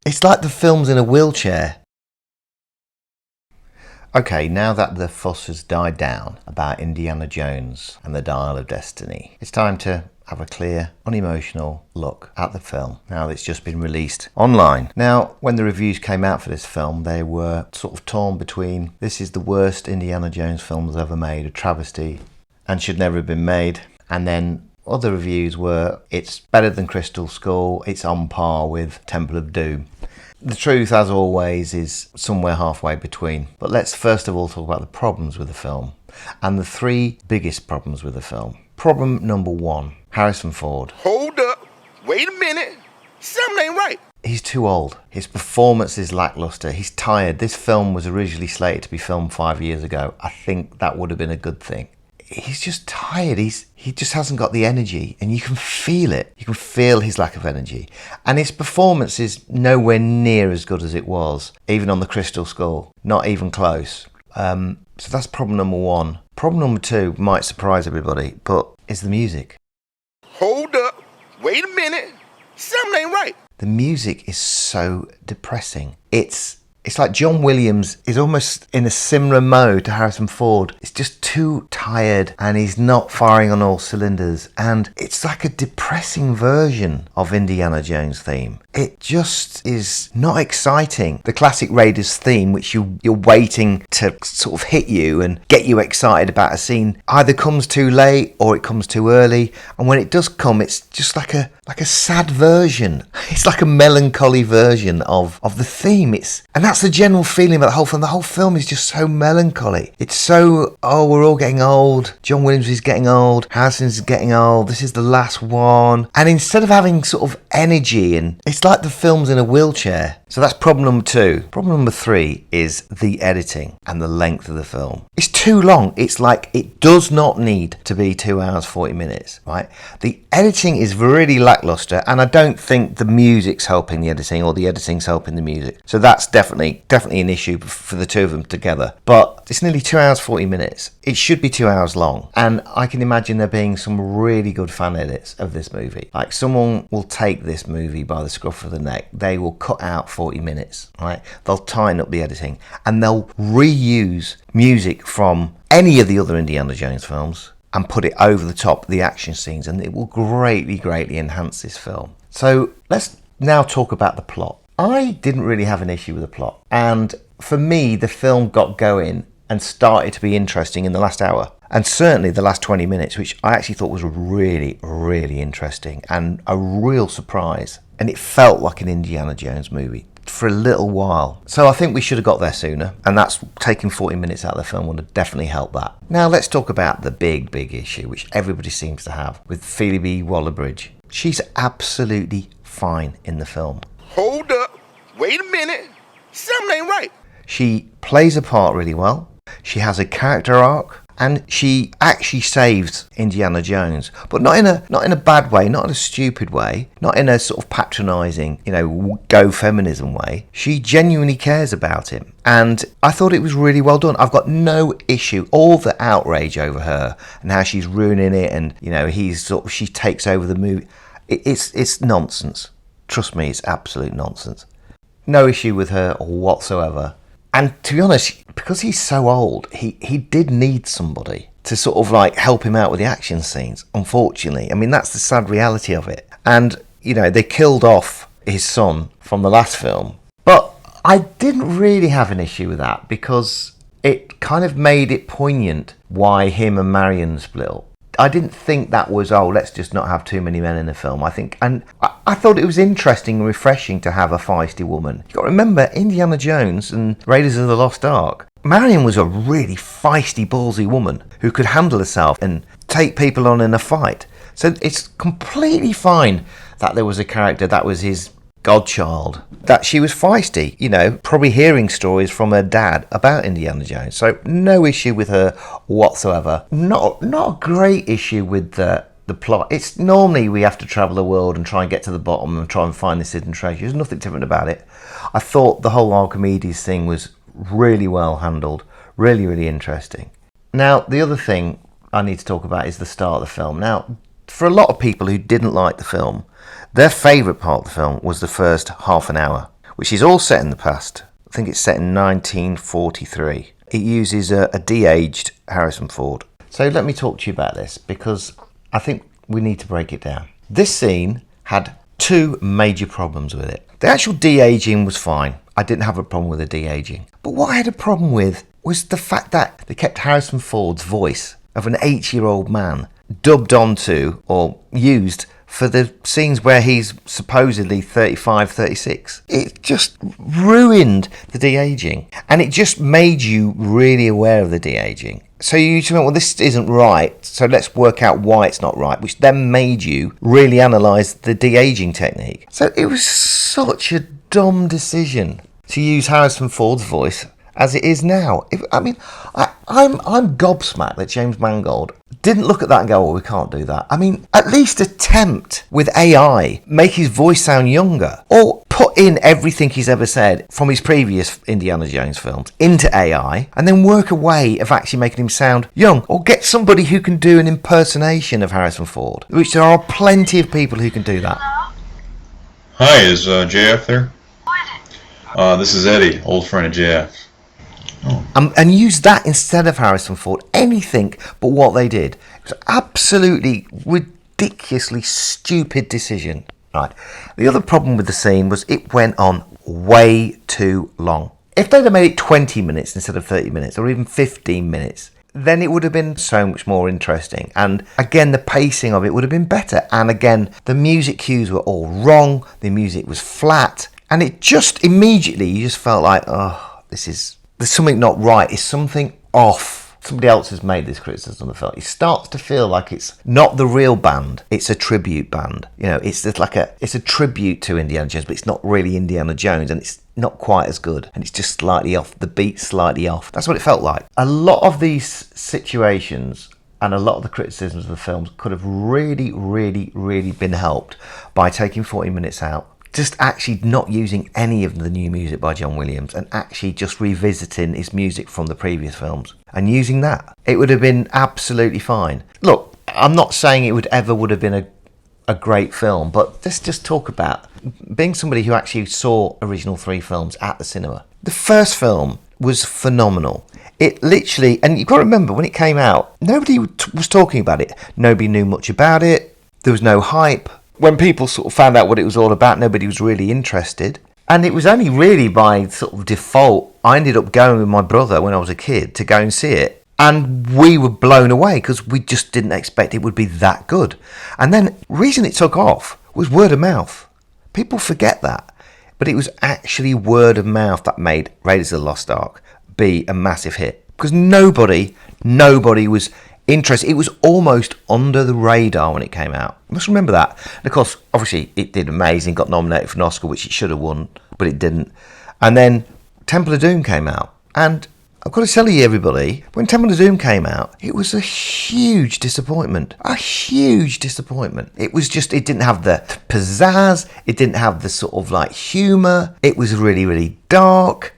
It's like the film's in a wheelchair. Okay, now that the fuss has died down about Indiana Jones and the Dial of Destiny, it's time to have a clear, unemotional look at the film now that it's just been released online. Now, when the reviews came out for this film, they were sort of torn between this is the worst Indiana Jones film that's ever made, a travesty, and should never have been made, and then other reviews were it's better than Crystal Skull, it's on par with Temple of Doom. The truth, as always, is somewhere halfway between. But let's first of all talk about the problems with the film, and the three biggest problems with the film. Problem number one, Harrison Ford. Hold up, wait a minute, something ain't right. He's too old. His performance is lackluster. He's tired. This film was originally slated to be filmed 5 years ago. I think that would have been a good thing. He's just tired. He just hasn't got the energy, and you can feel it. You can feel his lack of energy. And his performance is nowhere near as good as it was, even on the Crystal Skull. Not even close. So that's problem number one. Problem number two might surprise everybody, but is the music. Hold up, wait a minute, something ain't right. The music is so depressing. It's like John Williams is almost in a similar mode to Harrison Ford. It's just too tired and he's not firing on all cylinders. And it's like a depressing version of Indiana Jones' theme. It just is not exciting. The classic Raiders theme, which you're waiting to sort of hit you and get you excited about a scene, either comes too late or it comes too early. And when it does come, it's just like a sad version. It's like a melancholy version of the theme. And that's the general feeling about the whole film. The whole film is just so melancholy. It's so, we're all getting old. John Williams is getting old. Harrison's getting old. This is the last one. And instead of having sort of energy, and it's like the film's in a wheelchair. So that's problem number two. Problem number three is the editing and the length of the film. It's too long. It's like it does not need to be 2 hours, 40 minutes, right? The editing is really lackluster, and I don't think the music's helping the editing or the editing's helping the music. So that's definitely an issue for the two of them together. But it's nearly 2 hours, 40 minutes. It should be 2 hours long. And I can imagine there being some really good fan edits of this movie. Like someone will take this movie by the scruff of the neck. They will cut out 40 minutes, right? They'll tighten up the editing and they'll reuse music from any of the other Indiana Jones films and put it over the top of the action scenes, and it will greatly enhance this film. So let's now talk about the plot. I didn't really have an issue with the plot, and for me the film got going and started to be interesting in the last hour, and certainly the last 20 minutes, which I actually thought was really interesting and a real surprise, and it felt like an Indiana Jones movie for a little while. So I think we should have got there sooner, and that's taking 40 minutes out of the film would have definitely helped that. Now let's talk about the big issue, which everybody seems to have, with Phoebe Waller-Bridge. She's absolutely fine in the film. Hold up, wait a minute, something ain't right. She plays a part really well. She has a character arc, and she actually saves Indiana Jones, but not in a bad way, not in a stupid way, not in a sort of patronising, go feminism way. She genuinely cares about him, and I thought it was really well done. I've got no issue. All the outrage over her and how she's ruining it, and she takes over the movie. It's nonsense. Trust me, it's absolute nonsense. No issue with her whatsoever. And to be honest, because he's so old, he did need somebody to sort of like help him out with the action scenes, unfortunately. I mean, that's the sad reality of it. And, they killed off his son from the last film. But I didn't really have an issue with that because it kind of made it poignant why him and Marion split up. I didn't think that was, let's just not have too many men in the film. I thought it was interesting and refreshing to have a feisty woman. You've got to remember, Indiana Jones and Raiders of the Lost Ark, Marion was a really feisty, ballsy woman who could handle herself and take people on in a fight. So it's completely fine that there was a character that was his godchild, that she was feisty, probably hearing stories from her dad about Indiana Jones. So no issue with her whatsoever. Not a great issue with the plot. It's normally we have to travel the world and try and get to the bottom and try and find this hidden treasure. There's nothing different about it. I thought the whole Archimedes thing was really well handled, really interesting. Now, the other thing I need to talk about is the start of the film. Now, for a lot of people who didn't like the film, their favourite part of the film was the first half an hour, which is all set in the past. I think it's set in 1943. It uses a de-aged Harrison Ford. So let me talk to you about this, because I think we need to break it down. This scene had two major problems with it. The actual de-aging was fine. I didn't have a problem with the de-aging. But what I had a problem with was the fact that they kept Harrison Ford's voice of an 8-year-old man dubbed onto or used for the scenes where he's supposedly 35, 36. It just ruined the de-aging. And it just made you really aware of the de-aging. So you just went, well, this isn't right, so let's work out why it's not right, which then made you really analyse the de-aging technique. So it was such a dumb decision to use Harrison Ford's voice as it is now. I'm gobsmacked that James Mangold didn't look at that and go, well, we can't do that. I mean, at least attempt with AI, make his voice sound younger, or put in everything he's ever said from his previous Indiana Jones films into AI, and then work a way of actually making him sound young, or get somebody who can do an impersonation of Harrison Ford, which there are plenty of people who can do that. Hi, is JF there? This is Eddie, old friend of JF. And use that instead of Harrison Ford. Anything but what they did. It was an absolutely ridiculously stupid decision. Right. The other problem with the scene was it went on way too long. If they'd have made it 20 minutes instead of 30 minutes, or even 15 minutes, then it would have been so much more interesting. And again, the pacing of it would have been better. And again, the music cues were all wrong. The music was flat. And it just immediately, you just felt like, oh, there's something not right. It's something off. Somebody else has made this criticism of the film. It starts to feel like it's not the real band. It's a tribute band. You know, it's just it's a tribute to Indiana Jones, but it's not really Indiana Jones, and it's not quite as good. And it's just slightly off. The beat's slightly off. That's what it felt like. A lot of these situations and a lot of the criticisms of the films could have really, really, really been helped by taking 40 minutes out. Just actually not using any of the new music by John Williams, and actually just revisiting his music from the previous films and using that. It would have been absolutely fine. Look, I'm not saying it would have been a great film, but let's just talk about being somebody who actually saw original 3 films at the cinema. The first film was phenomenal. It literally, and you've got to remember, when it came out, nobody was talking about it. Nobody knew much about it. There was no hype. When people sort of found out what it was all about, nobody was really interested. And it was only really by sort of default, I ended up going with my brother when I was a kid to go and see it. And we were blown away because we just didn't expect it would be that good. And then the reason it took off was word of mouth. People forget that. But it was actually word of mouth that made Raiders of the Lost Ark be a massive hit. Because nobody was interesting. It was almost under the radar when it came out. You must remember that. And of course, obviously, it did amazing, got nominated for an Oscar, which it should have won, but it didn't. And then Temple of Doom came out. And I've got to tell you, everybody, when Temple of Doom came out, it was a huge disappointment. A huge disappointment. It was just, it didn't have the pizzazz. It didn't have the sort of like humour. It was really, really dark.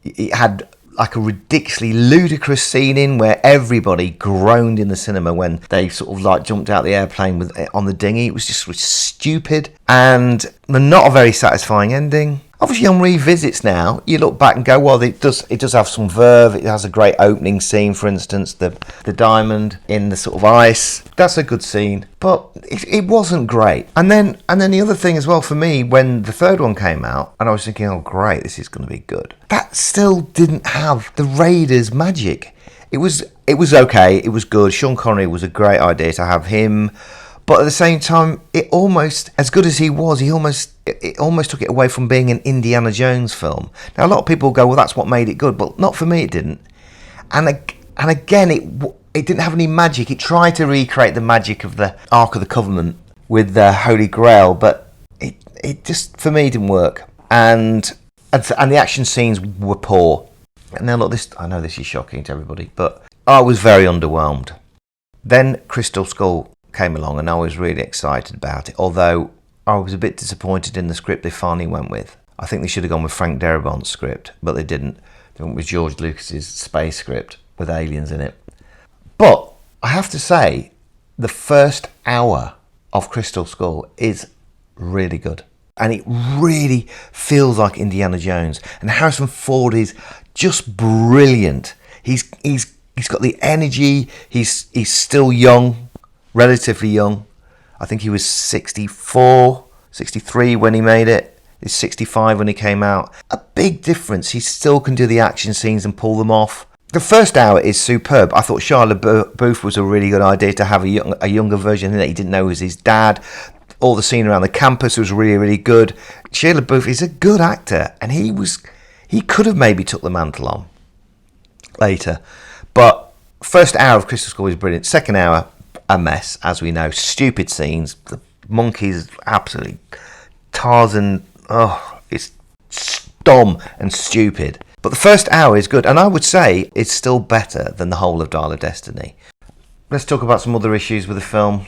It had like a ridiculously ludicrous scene in where everybody groaned in the cinema when they sort of like jumped out the airplane on the dinghy. It was just stupid and not a very satisfying ending. Obviously, on revisits now, you look back and go, well, it does have some verve. It has a great opening scene, for instance, the diamond in the sort of ice. That's a good scene, but it wasn't great. And then the other thing as well for me, when the third one came out, and I was thinking, oh, great, this is going to be good. That still didn't have the Raiders magic. It was okay. It was good. Sean Connery was a great idea to have him. But at the same time, it almost, as good as he was, it almost took it away from being an Indiana Jones film. Now, a lot of people go, well, that's what made it good. But not for me, it didn't. And again, it didn't have any magic. It tried to recreate the magic of the Ark of the Covenant with the Holy Grail. But it just, for me, didn't work. And the action scenes were poor. And now, look, I know this is shocking to everybody, but I was very underwhelmed. Then Crystal Skull came along and I was really excited about it, although I was a bit disappointed in the script they finally went with. I think they should have gone with Frank Darabont's script, but they didn't. They went with George Lucas's space script with aliens in it. But I have to say, the first hour of Crystal Skull is really good. and it really feels like Indiana Jones. And Harrison Ford is just brilliant. He's got the energy. He's still young, relatively young. I think he was 64, 63 when he made it. He's 65 when he came out. A big difference. He still can do the action scenes and pull them off. The first hour is superb. I thought Shia LaBeouf was a really good idea to have a younger version that he didn't know was his dad. All the scene around the campus was really, really good. Shia LaBeouf is a good actor, and he could have maybe took the mantle on later. But first hour of Crystal Skull is brilliant. Second hour, a mess, as we know. Stupid scenes. The monkeys, absolutely. Tarzan, it's dumb and stupid. But the first hour is good, and I would say it's still better than the whole of Dial of Destiny. Let's talk about some other issues with the film.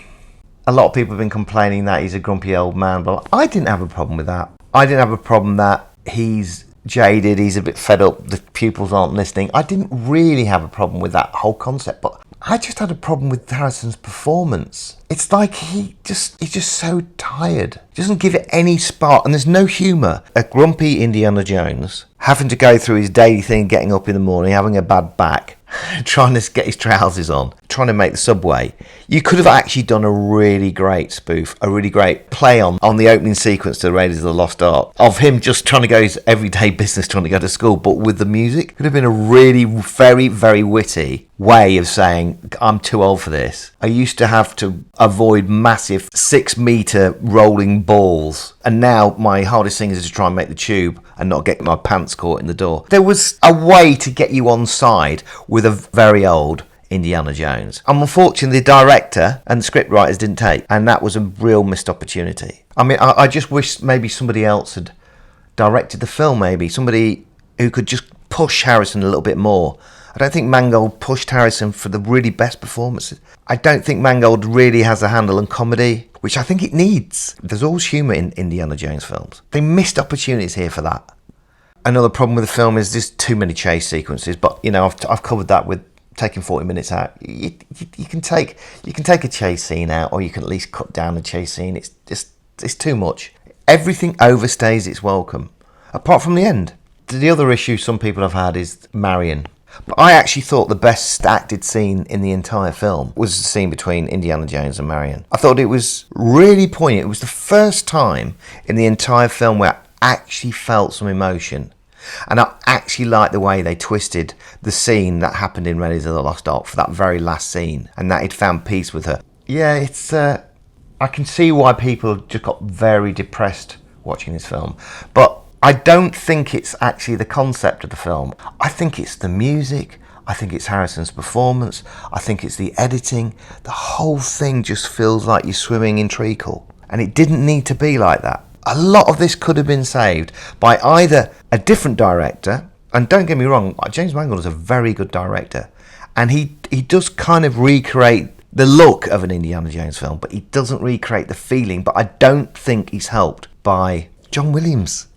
A lot of people have been complaining that he's a grumpy old man, but I didn't have a problem with that. I didn't have a problem that he's jaded, he's a bit fed up, the pupils aren't listening. I didn't really have a problem with that whole concept, but I just had a problem with Harrison's performance. It's like he's just so tired. He doesn't give it any spark, and there's no humour. A grumpy Indiana Jones having to go through his daily thing, getting up in the morning, having a bad back, trying to get his trousers on, trying to make the subway. You could have actually done a really great spoof, a really great play on the opening sequence to Raiders of the Lost Ark, of him just trying to go his everyday business, trying to go to school, but with the music. Could have been a really very, very witty way of saying, I'm too old for this. I used to have to avoid massive 6-metre rolling balls, and now my hardest thing is to try and make the tube and not get my pants caught in the door. There was a way to get you on side with a very old Indiana Jones. And unfortunately, the director and the script writers didn't take, and that was a real missed opportunity. I mean, I just wish maybe somebody else had directed the film, maybe somebody who could just push Harrison a little bit more. I don't think Mangold pushed Harrison for the really best performances. I don't think Mangold really has a handle on comedy, which I think it needs. There's always humour in Indiana Jones films. They missed opportunities here for that. Another problem with the film is there's too many chase sequences, but you know, I've covered that with taking 40 minutes out. You can take a chase scene out, or you can at least cut down the chase scene. It's too much. Everything overstays its welcome, apart from the end. The other issue some people have had is Marion. But I actually thought the best acted scene in the entire film was the scene between Indiana Jones and Marion. I thought it was really poignant. It was the first time in the entire film where I actually felt some emotion. And I actually liked the way they twisted the scene that happened in Raiders of the Lost Ark for that very last scene, and that he'd found peace with her. Yeah, it's I can see why people just got very depressed watching this film. But I don't think it's actually the concept of the film. I think it's the music. I think it's Harrison's performance. I think it's the editing. The whole thing just feels like you're swimming in treacle. And it didn't need to be like that. A lot of this could have been saved by either a different director, and don't get me wrong, James Mangold is a very good director, and he does kind of recreate the look of an Indiana Jones film, but he doesn't recreate the feeling. But I don't think he's helped by John Williams.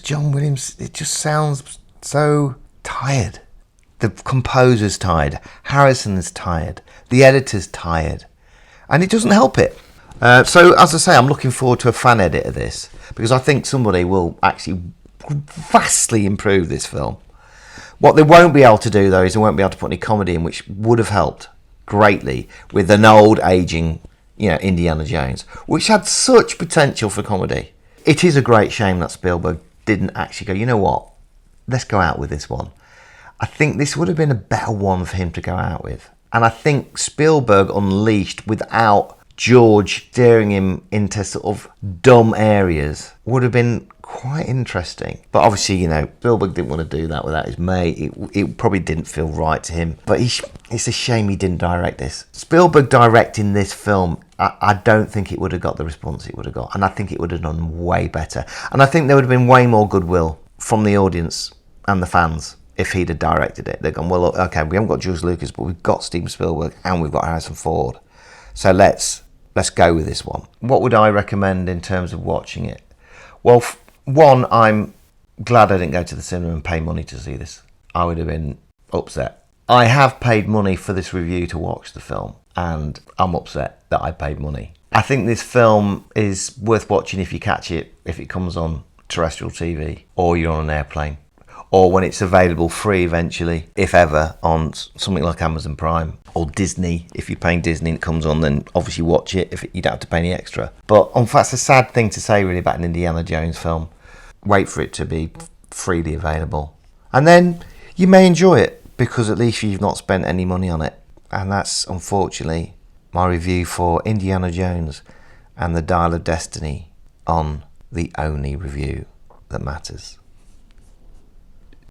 John Williams, it just sounds so tired. The composer's tired, Harrison's tired, the editor's tired, and it doesn't help it. So, as I say, I'm looking forward to a fan edit of this, because I think somebody will actually vastly improve this film. What they won't be able to do, though, is they won't be able to put any comedy in, which would have helped greatly with an old, aging, Indiana Jones, which had such potential for comedy. It is a great shame that Spielberg didn't actually go, you know what, let's go out with this one. I think this would have been a better one for him to go out with. And I think Spielberg unleashed without George steering him into sort of dumb areas would have been quite interesting. But obviously, Spielberg didn't want to do that without his mate. It probably didn't feel right to him. But it's a shame he didn't direct this. Spielberg directing this film, I don't think it would have got the response it would have got. And I think it would have done way better. And I think there would have been way more goodwill from the audience and the fans if he'd have directed it. They've gone, well, look, okay, we haven't got George Lucas, but we've got Steven Spielberg and we've got Harrison Ford. So let's go with this one. What would I recommend in terms of watching it? Well, I'm glad I didn't go to the cinema and pay money to see this. I would have been upset. I have paid money for this review to watch the film, and I'm upset that I paid money. I think this film is worth watching if you catch it, if it comes on terrestrial TV, or you're on an airplane, or when it's available free eventually, if ever, on something like Amazon Prime or Disney. If you're paying Disney and it comes on, then obviously watch it. If you don't have to pay any extra. But in fact, it's a sad thing to say really about an Indiana Jones film. Wait for it to be freely available, and then you may enjoy it, because at least you've not spent any money on it. And that's unfortunately my review for Indiana Jones and the Dial of Destiny on the only review that matters.